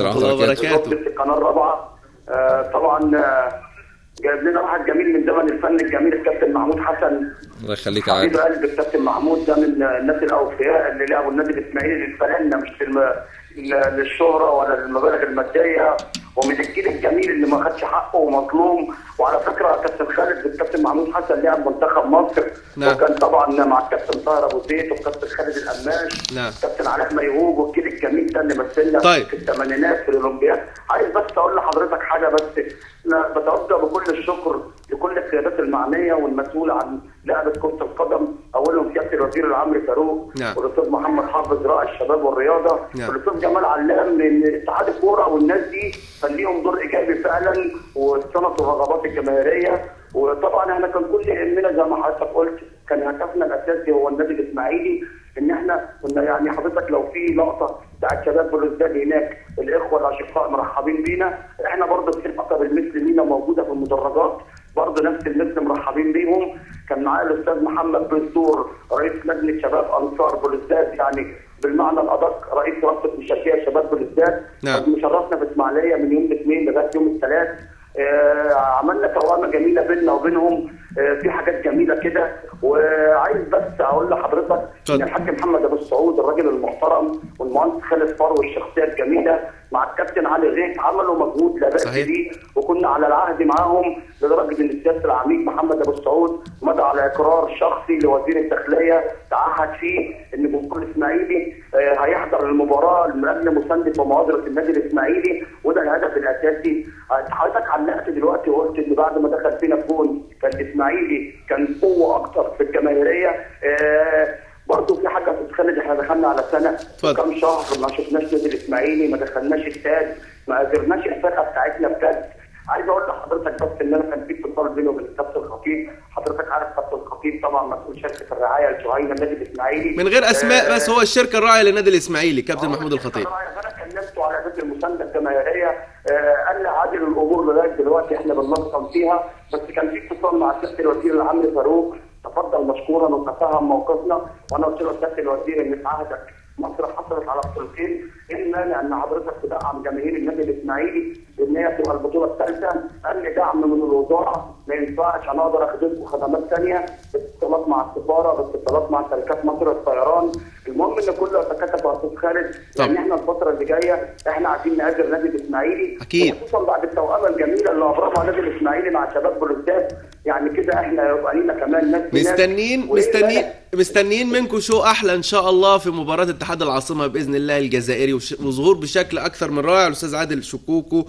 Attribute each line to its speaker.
Speaker 1: ورحمه الله وبركاته.
Speaker 2: القناه الرابعه. طبعا جايب لنا واحد جميل من زمن الفن الجميل الكابتن محمود حسن.
Speaker 1: الله يخليك يا
Speaker 2: حبيب
Speaker 1: عادل.
Speaker 2: قلب الكابتن محمود ده من الناس الاوفياء اللي لعبوا النادي الاسماعيلي للفنانه، مش للشهره ولا للمبالغ الماديه، ومن الجيل الجميل اللي ما خدش حقه ومظلوم. وعلى فكره كابتن خالد الكابتن محمود حسن لعب منتخب مصر.
Speaker 1: نعم.
Speaker 2: وكان طبعا مع الكابتن طاهر ابو زيد والكابتن خالد القماش.
Speaker 1: نعم.
Speaker 2: كابتن علاء ميهوب والجيل الجميل ده اللي مثلنا
Speaker 1: طيب.
Speaker 2: في الثمانينات في الاولمبياد. عايز بس اقول لحضرتك حاجه بس، انا بتوجه بكل الشكر لكل القيادات المعنيه والمسؤوله عن لعبه كره القدم، اولهم سياده الوزير العمري فاروق.
Speaker 1: نعم.
Speaker 2: والاستاذ محمد حافظ راعي الشباب والرياضه.
Speaker 1: نعم.
Speaker 2: والاستاذ جمال علام من اتحاد الكوره، والناس دي كان ليهم دور ايجابي فعلا وصنعوا الرغبات الجماهيريه. وطبعا احنا كان كل يهمنا زي ما حضرتك قلت، كان هدفنا الاساسي هو النادي الاسماعيلي، ان احنا كنا يعني حضرتك لو في لقطه بتاعت شباب بلوزداد هناك الاخوه الاشقاء مرحبين بينا، احنا برضه في لقطه بالمثل لينا موجوده في المدرجات برضه نفس المثل مرحبين بيهم. كان معايا الاستاذ محمد بن سور رئيس لجنه شباب انصار بلوزداد، يعني بالمعنى الادق رئيس رابطه مشاركيه شباب بلوزداد.
Speaker 1: نعم.
Speaker 2: مشرفنا في اسماعيليه من يوم الاثنين لغايه يوم الثلاث. عملنا توامه جميله بيننا وبينهم. في حاجات جميله كده. وعايز بس اقول لحضرتك ان الحاج محمد ابو السعود الراجل المحترم والمهندس خالد فرو الشخصيه الجميله مع الكابتن علي غيث عملوا مجهود لا باس به، وكنا على العهد معاهم لدرجه ان السياده العميد محمد ابو السعود مضى على اقرار شخصي لوزير الداخليه تعهد فيه ان جمهور الاسماعيلي هيحضر المباراه من اجل مسانده ومؤازره النادي الاسماعيلي، وده الهدف الاساسي. حضرتك علقت دلوقتي وقلت ان بعد ما دخل فينا الجون كان الاسماعيلي كان قوه اكتر في الجماهيريه. برضه في حاجه بتتخلد، احنا دخلنا على سنه كام شهر ما شفناش نادي الاسماعيلي، ما دخلناش استاد، ما قدرناش الفرقه بتاعتنا بجد. عايز اقول لحضرتك بس ان انا كان في اتصال بيني وبين الكابتن الخطيب. حضرتك عارف كابتن الخطيب طبعا مسؤول شركه الرعايه الجهينه النادي الاسماعيلي
Speaker 1: من غير اسماء بس هو الشركه الراعيه للنادي الاسماعيلي كابتن محمود الخطيب.
Speaker 2: انا كلمته على اساس المسانده الجماهيريه. قال لي عادل الامور لغايه دلوقتي احنا بننظم فيها، بس كان في اتصال مع سياده الوزير العمري فاروق تفضل مشكورا وتفهم موقفنا، وانا قلت له سياده الوزير ان في عهدك مصر حصلت على بطولتين، ايه المانع ان حضرتك تدعم جماهير النادي الاسماعيلي ان هي تبقى البطوله الثالثه؟ قال لي دعم من الوزاره ما ينفعش، انا اقدر اخدمكم خدمات ثانيه باتصالات مع السفاره باتصالات مع شركات مصر الطيران. المهم ان كله يتكاتف يا استاذ خالد، لان احنا الفتره اللي جايه احنا عايزين نقدر النادي الاسماعيلي
Speaker 1: اكيد،
Speaker 2: خصوصا بعد التوأمه الجميله اللي ابرمها النادي الاسماعيلي مع شباب بلوزداد. يعني كده احنا يبقى لينا كمان ناس
Speaker 1: مستنيين منكم شو احلى ان شاء الله في مباراه اتحاد العاصمه باذن الله الجزائري، وظهور بشكل اكثر من رائع الاستاذ عادل شكوكو